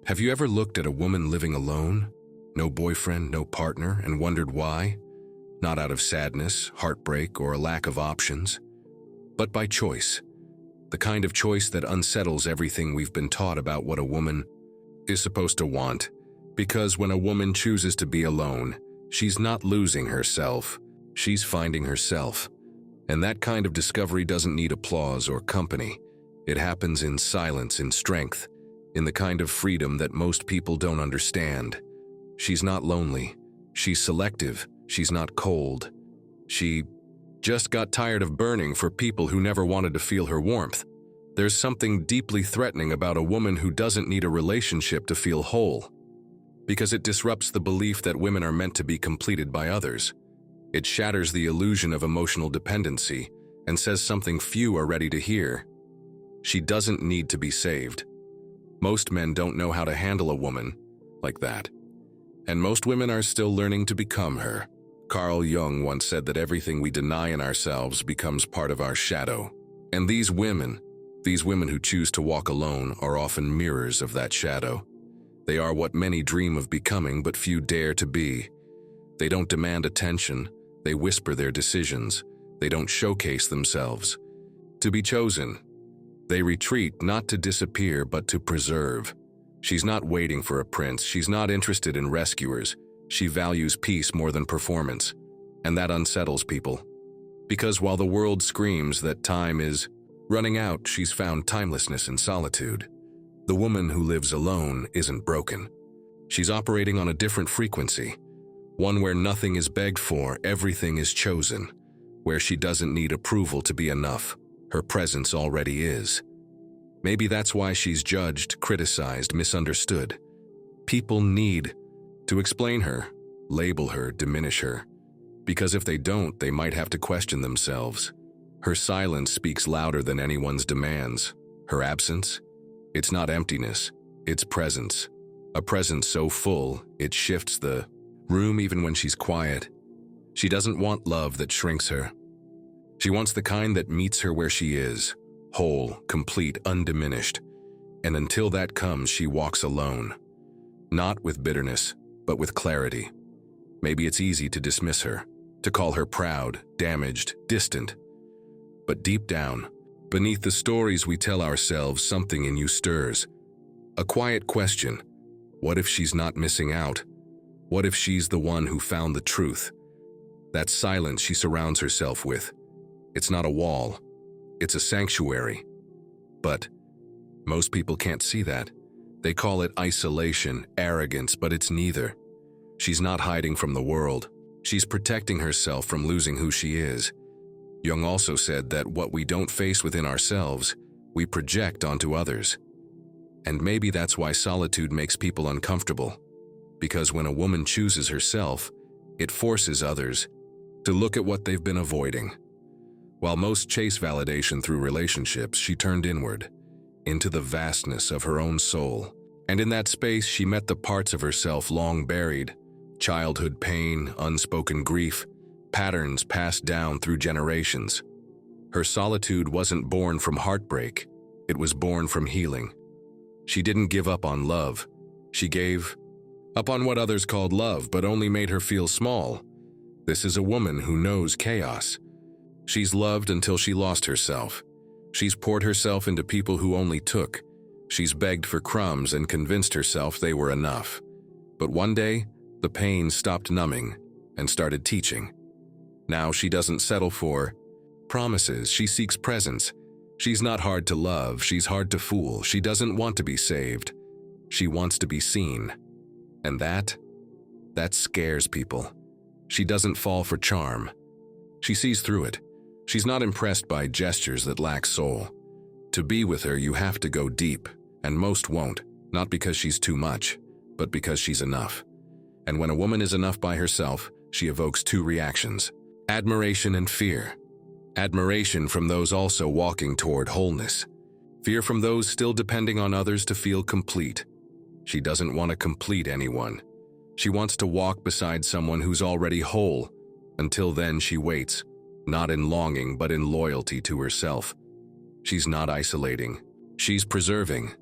Have you ever looked at a woman living alone? No boyfriend, no partner, and wondered why? Not out of sadness, heartbreak, or a lack of options, but by choice. The kind of choice that unsettles everything we've been taught about what a woman is supposed to want. Because when a woman chooses to be alone, she's not losing herself, she's finding herself. And that kind of discovery doesn't need applause or company. It happens in silence, in strength, in the kind of freedom that most people don't understand. She's not lonely. She's selective. She's not cold. She just got tired of burning for people who never wanted to feel her warmth. There's something deeply threatening about a woman who doesn't need a relationship to feel whole, because it disrupts the belief that women are meant to be completed by others. It shatters the illusion of emotional dependency and says something few are ready to hear. She doesn't need to be saved. Most men don't know how to handle a woman like that. And most women are still learning to become her. Carl Jung once said that everything we deny in ourselves becomes part of our shadow. And these women who choose to walk alone, are often mirrors of that shadow. They are what many dream of becoming, but few dare to be. They don't demand attention. They whisper their decisions. They don't showcase themselves to be chosen. They retreat not to disappear, but to preserve. She's not waiting for a prince. She's not interested in rescuers. She values peace more than performance. And that unsettles people. Because while the world screams that time is running out, she's found timelessness in solitude. The woman who lives alone isn't broken. She's operating on a different frequency. One where nothing is begged for, everything is chosen. Where she doesn't need approval to be enough. Her presence already is. Maybe that's why she's judged, criticized, misunderstood. People need to explain her, label her, diminish her. Because if they don't, they might have to question themselves. Her silence speaks louder than anyone's demands. Her absence? It's not emptiness, it's presence. A presence so full, it shifts the room even when she's quiet. She doesn't want love that shrinks her. She wants the kind that meets her where she is, whole, complete, undiminished. And until that comes, she walks alone. Not with bitterness, but with clarity. Maybe it's easy to dismiss her, to call her proud, damaged, distant. But deep down, beneath the stories we tell ourselves, something in you stirs. A quiet question. What if she's not missing out? What if she's the one who found the truth? That silence she surrounds herself with. It's not a wall. It's a sanctuary. But most people can't see that. They call it isolation, arrogance, but it's neither. She's not hiding from the world. She's protecting herself from losing who she is. Jung also said that what we don't face within ourselves, we project onto others. And maybe that's why solitude makes people uncomfortable. Because when a woman chooses herself, it forces others to look at what they've been avoiding. While most chase validation through relationships, she turned inward, into the vastness of her own soul. And in that space, she met the parts of herself long buried: childhood pain, unspoken grief, patterns passed down through generations. Her solitude wasn't born from heartbreak, it was born from healing. She didn't give up on love. She gave up on what others called love, but only made her feel small. This is a woman who knows chaos. She's loved until she lost herself. She's poured herself into people who only took. She's begged for crumbs and convinced herself they were enough. But one day, the pain stopped numbing and started teaching. Now she doesn't settle for promises, she seeks presence. She's not hard to love, she's hard to fool. She doesn't want to be saved. She wants to be seen. And that scares people. She doesn't fall for charm. She sees through it. She's not impressed by gestures that lack soul. To be with her, you have to go deep, and most won't, not because she's too much, but because she's enough. And when a woman is enough by herself, she evokes two reactions: admiration and fear. Admiration from those also walking toward wholeness. Fear from those still depending on others to feel complete. She doesn't want to complete anyone. She wants to walk beside someone who's already whole. Until then, she waits, not in longing, but in loyalty to herself. She's not isolating. She's preserving.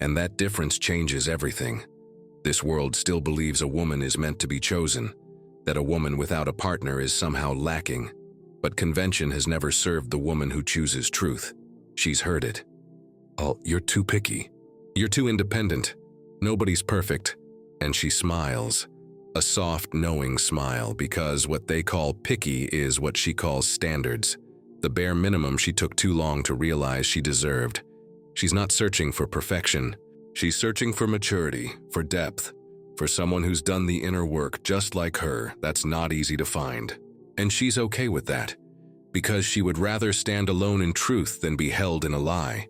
And that difference changes everything. This world still believes a woman is meant to be chosen, that a woman without a partner is somehow lacking. But convention has never served the woman who chooses truth. She's heard it. "Oh, you're too picky. You're too independent. Nobody's perfect." And she smiles. A soft, knowing smile, because what they call picky is what she calls standards. The bare minimum she took too long to realize she deserved. She's not searching for perfection. She's searching for maturity, for depth, for someone who's done the inner work just like her. That's not easy to find. And she's okay with that, because she would rather stand alone in truth than be held in a lie.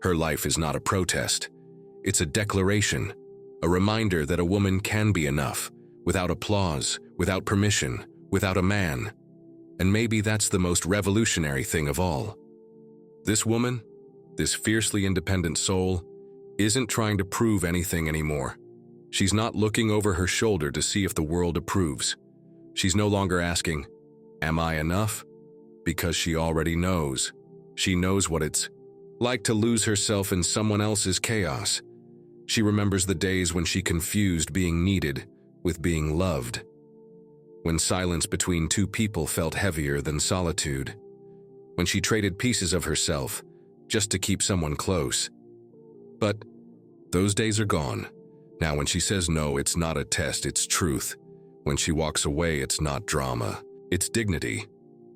Her life is not a protest. It's a declaration, a reminder that a woman can be enough, without applause, without permission, without a man. And maybe that's the most revolutionary thing of all. This woman, this fiercely independent soul, isn't trying to prove anything anymore. She's not looking over her shoulder to see if the world approves. She's no longer asking, "Am I enough?" Because she already knows. She knows what it's like to lose herself in someone else's chaos. She remembers the days when she confused being needed with being loved, when silence between two people felt heavier than solitude, when she traded pieces of herself just to keep someone close. But those days are gone. Now when she says no, it's not a test, it's truth. When she walks away, it's not drama, it's dignity.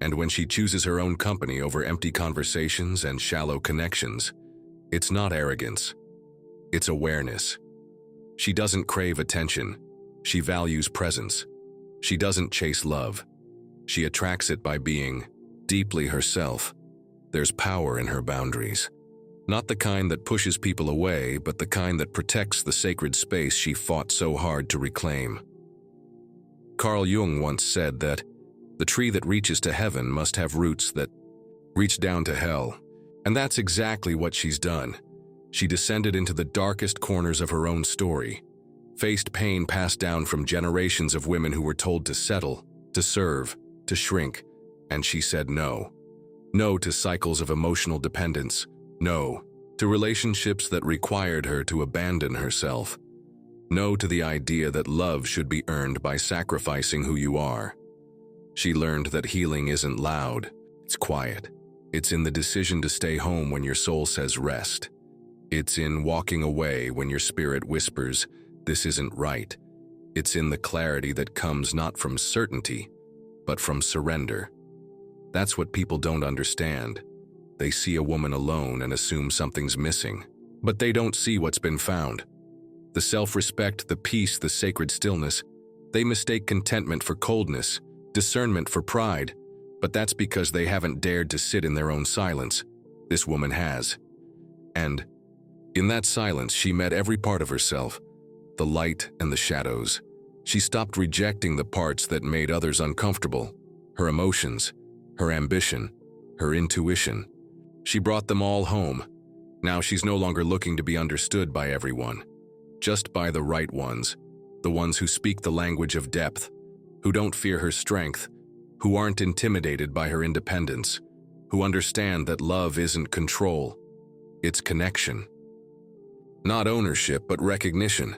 And when she chooses her own company over empty conversations and shallow connections, it's not arrogance, it's awareness. She doesn't crave attention, she values presence. She doesn't chase love, she attracts it by being deeply herself. There's power in her boundaries. Not the kind that pushes people away, but the kind that protects the sacred space she fought so hard to reclaim. Carl Jung once said that the tree that reaches to heaven must have roots that reach down to hell. And that's exactly what she's done. She descended into the darkest corners of her own story, faced pain passed down from generations of women who were told to settle, to serve, to shrink, and she said no. No to cycles of emotional dependence. No to relationships that required her to abandon herself. No to the idea that love should be earned by sacrificing who you are. She learned that healing isn't loud, it's quiet. It's in the decision to stay home when your soul says rest. It's in walking away when your spirit whispers, "This isn't right." It's in the clarity that comes not from certainty, but from surrender. That's what people don't understand. They see a woman alone and assume something's missing, but they don't see what's been found. The self-respect, the peace, the sacred stillness. They mistake contentment for coldness, discernment for pride, but that's because they haven't dared to sit in their own silence. This woman has. And in that silence, she met every part of herself, the light and the shadows. She stopped rejecting the parts that made others uncomfortable, her emotions, her ambition, her intuition. She brought them all home. Now she's no longer looking to be understood by everyone, just by the right ones, the ones who speak the language of depth, who don't fear her strength, who aren't intimidated by her independence, who understand that love isn't control, it's connection. Not ownership, but recognition.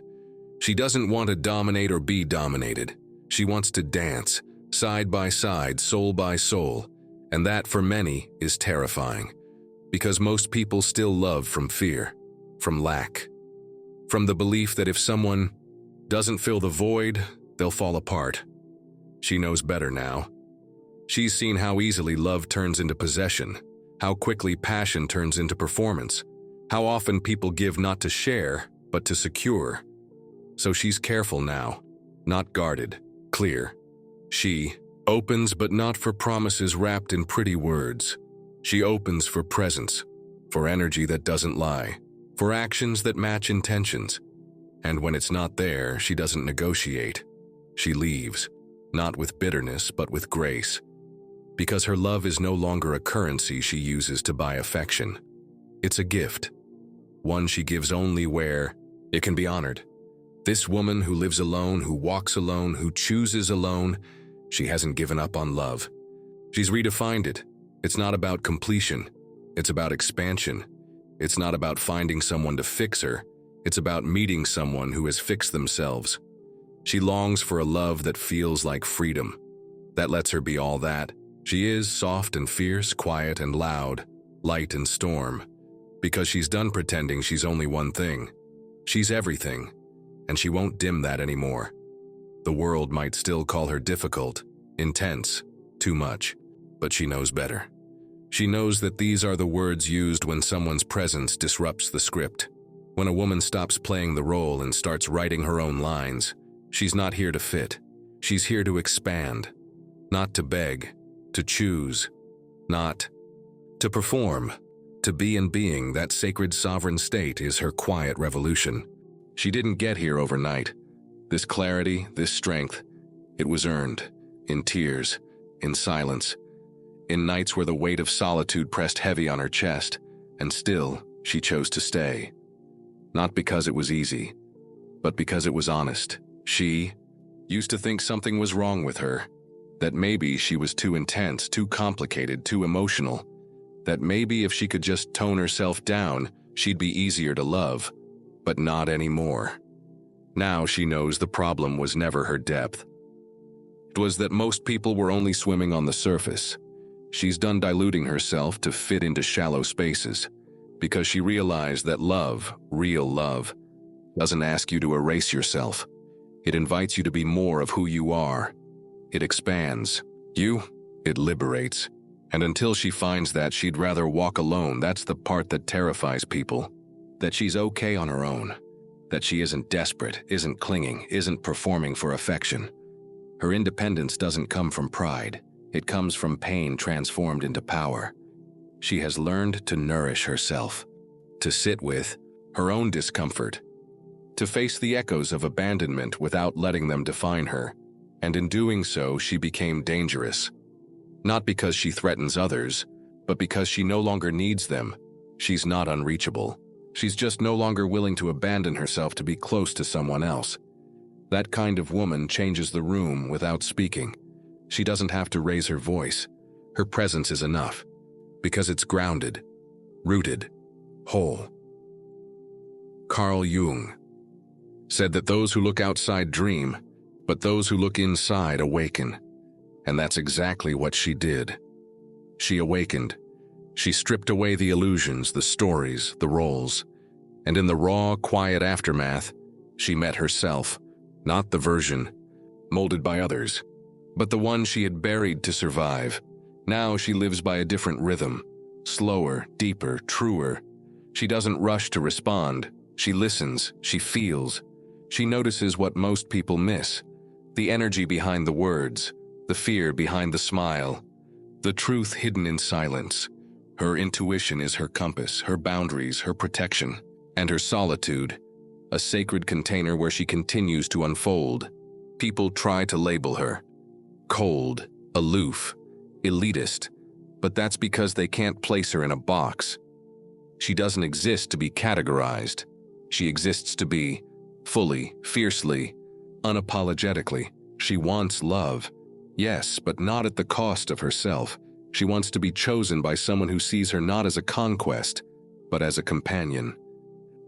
She doesn't want to dominate or be dominated. She wants to dance, side by side, soul by soul, and that, for many, is terrifying. Because most people still love from fear, from lack, from the belief that if someone doesn't fill the void, they'll fall apart. She knows better now. She's seen how easily love turns into possession, how quickly passion turns into performance, how often people give not to share, but to secure. So she's careful now, not guarded, clear. She opens, but not for promises wrapped in pretty words. She opens for presence, for energy that doesn't lie, for actions that match intentions. And when it's not there, she doesn't negotiate. She leaves, not with bitterness, but with grace. Because her love is no longer a currency she uses to buy affection. It's a gift, one she gives only where it can be honored. This woman who lives alone, who walks alone, who chooses alone, she hasn't given up on love. She's redefined it. It's not about completion. It's about expansion. It's not about finding someone to fix her. It's about meeting someone who has fixed themselves. She longs for a love that feels like freedom, that lets her be all that. She is soft and fierce, quiet and loud, light and storm, because she's done pretending she's only one thing. She's everything, and she won't dim that anymore. The world might still call her difficult, intense, too much, but she knows better. She knows that these are the words used when someone's presence disrupts the script. When a woman stops playing the role and starts writing her own lines, she's not here to fit. She's here to expand, not to beg, to choose, not to perform. To be in being, that sacred sovereign state, is her quiet revolution. She didn't get here overnight. This clarity, this strength, it was earned, in tears, in silence, in nights where the weight of solitude pressed heavy on her chest, and still she chose to stay. Not because it was easy, but because it was honest. She used to think something was wrong with her, that maybe she was too intense, too complicated, too emotional, that maybe if she could just tone herself down, she'd be easier to love, but not anymore. Now she knows the problem was never her depth. It was that most people were only swimming on the surface. She's done diluting herself to fit into shallow spaces, because she realized that love, real love, doesn't ask you to erase yourself. It invites you to be more of who you are. It expands you, it liberates. And until she finds that, she'd rather walk alone. That's the part that terrifies people. That she's okay on her own. That she isn't desperate, isn't clinging, isn't performing for affection. Her independence doesn't come from pride. It comes from pain transformed into power. She has learned to nourish herself, to sit with her own discomfort, to face the echoes of abandonment without letting them define her. And in doing so, she became dangerous. Not because she threatens others, but because she no longer needs them. She's not unreachable. She's just no longer willing to abandon herself to be close to someone else. That kind of woman changes the room without speaking. She doesn't have to raise her voice. Her presence is enough, because it's grounded, rooted, whole. Carl Jung said that those who look outside dream, but those who look inside awaken. And that's exactly what she did. She awakened. She stripped away the illusions, the stories, the roles. And in the raw, quiet aftermath, she met herself, not the version molded by others, but the one she had buried to survive. Now she lives by a different rhythm, slower, deeper, truer. She doesn't rush to respond. She listens, she feels. She notices what most people miss, the energy behind the words, the fear behind the smile, the truth hidden in silence. Her intuition is her compass, her boundaries, her protection, and her solitude, a sacred container where she continues to unfold. People try to label her cold, aloof, elitist, but that's because they can't place her in a box. She doesn't exist to be categorized. She exists to be fully, fiercely, unapologetically. She wants love. Yes, but not at the cost of herself. She wants to be chosen by someone who sees her not as a conquest, but as a companion.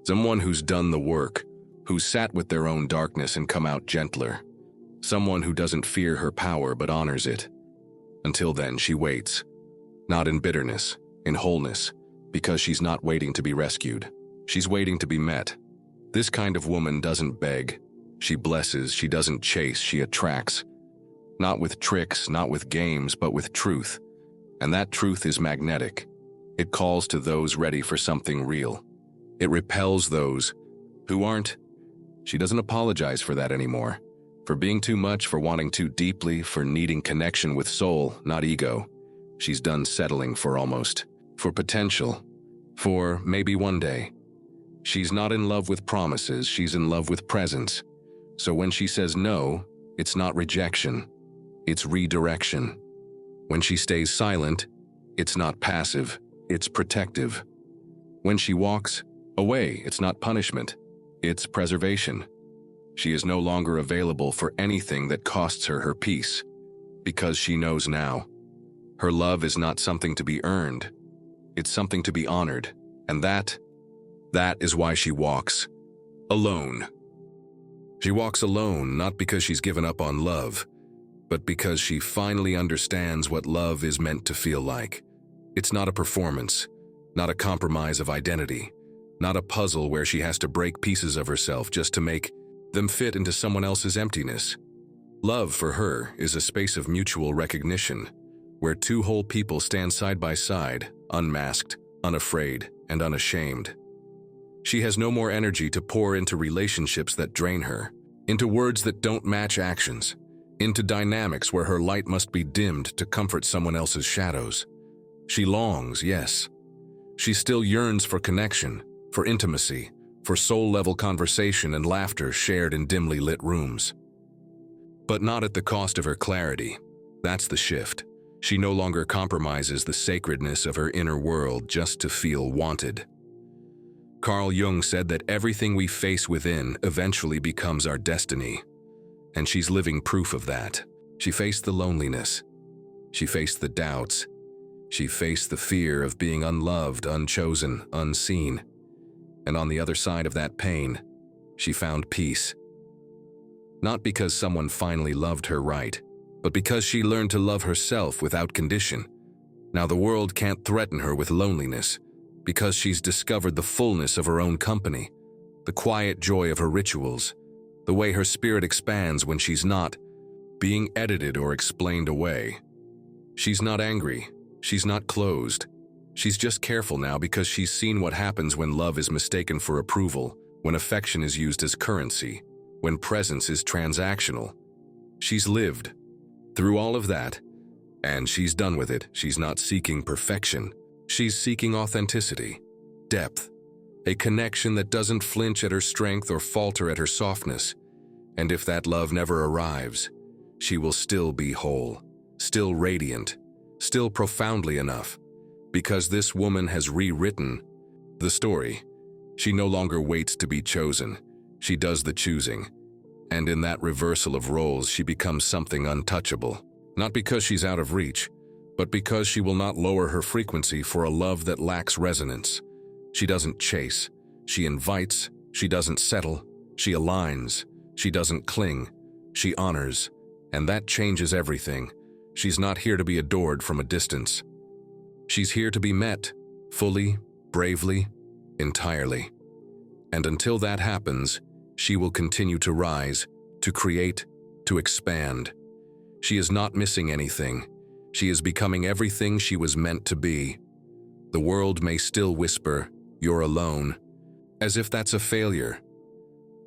Someone who's done the work, who's sat with their own darkness and come out gentler. Someone who doesn't fear her power but honors it. Until then, she waits. Not in bitterness, in wholeness, because she's not waiting to be rescued. She's waiting to be met. This kind of woman doesn't beg. She blesses, she doesn't chase, she attracts. Not with tricks, not with games, but with truth. And that truth is magnetic. It calls to those ready for something real. It repels those who aren't. She doesn't apologize for that anymore. For being too much, for wanting too deeply, for needing connection with soul, not ego. She's done settling for almost, for potential, for maybe one day. She's not in love with promises, she's in love with presence. So when she says no, it's not rejection. It's redirection. When she stays silent, it's not passive, it's protective. When she walks away, it's not punishment, it's preservation. She is no longer available for anything that costs her her peace, because she knows now. Her love is not something to be earned, it's something to be honored, and that is why she walks. Alone. She walks alone not because she's given up on love, but because she finally understands what love is meant to feel like. It's not a performance, not a compromise of identity, not a puzzle where she has to break pieces of herself just to make them fit into someone else's emptiness. Love, for her, is a space of mutual recognition, where two whole people stand side by side, unmasked, unafraid, and unashamed. She has no more energy to pour into relationships that drain her, into words that don't match actions, into dynamics where her light must be dimmed to comfort someone else's shadows. She longs, yes. She still yearns for connection, for intimacy, for soul-level conversation and laughter shared in dimly lit rooms. But not at the cost of her clarity. That's the shift. She no longer compromises the sacredness of her inner world just to feel wanted. Carl Jung said that everything we face within eventually becomes our destiny. And she's living proof of that. She faced the loneliness. She faced the doubts. She faced the fear of being unloved, unchosen, unseen. And on the other side of that pain, she found peace. Not because someone finally loved her right, but because she learned to love herself without condition. Now the world can't threaten her with loneliness, because she's discovered the fullness of her own company, the quiet joy of her rituals, the way her spirit expands when she's not being edited or explained away. She's not angry. She's not closed. She's just careful now because she's seen what happens when love is mistaken for approval, when affection is used as currency, when presence is transactional. She's lived through all of that, and she's done with it. She's not seeking perfection. She's seeking authenticity, depth, a connection that doesn't flinch at her strength or falter at her softness. And if that love never arrives, she will still be whole, still radiant, still profoundly enough, because this woman has rewritten the story. She no longer waits to be chosen. She does the choosing. And in that reversal of roles, she becomes something untouchable, not because she's out of reach, but because she will not lower her frequency for a love that lacks resonance. She doesn't chase. She invites. She doesn't settle. She aligns. She doesn't cling. She honors. And that changes everything. She's not here to be adored from a distance. She's here to be met, fully, bravely, entirely. And until that happens, she will continue to rise, to create, to expand. She is not missing anything. She is becoming everything she was meant to be. The world may still whisper, "You're alone," as if that's a failure.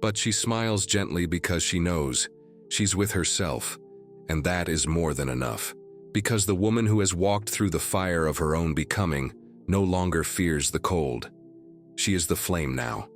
But she smiles gently because she knows she's with herself, and that is more than enough. Because the woman who has walked through the fire of her own becoming no longer fears the cold. She is the flame now.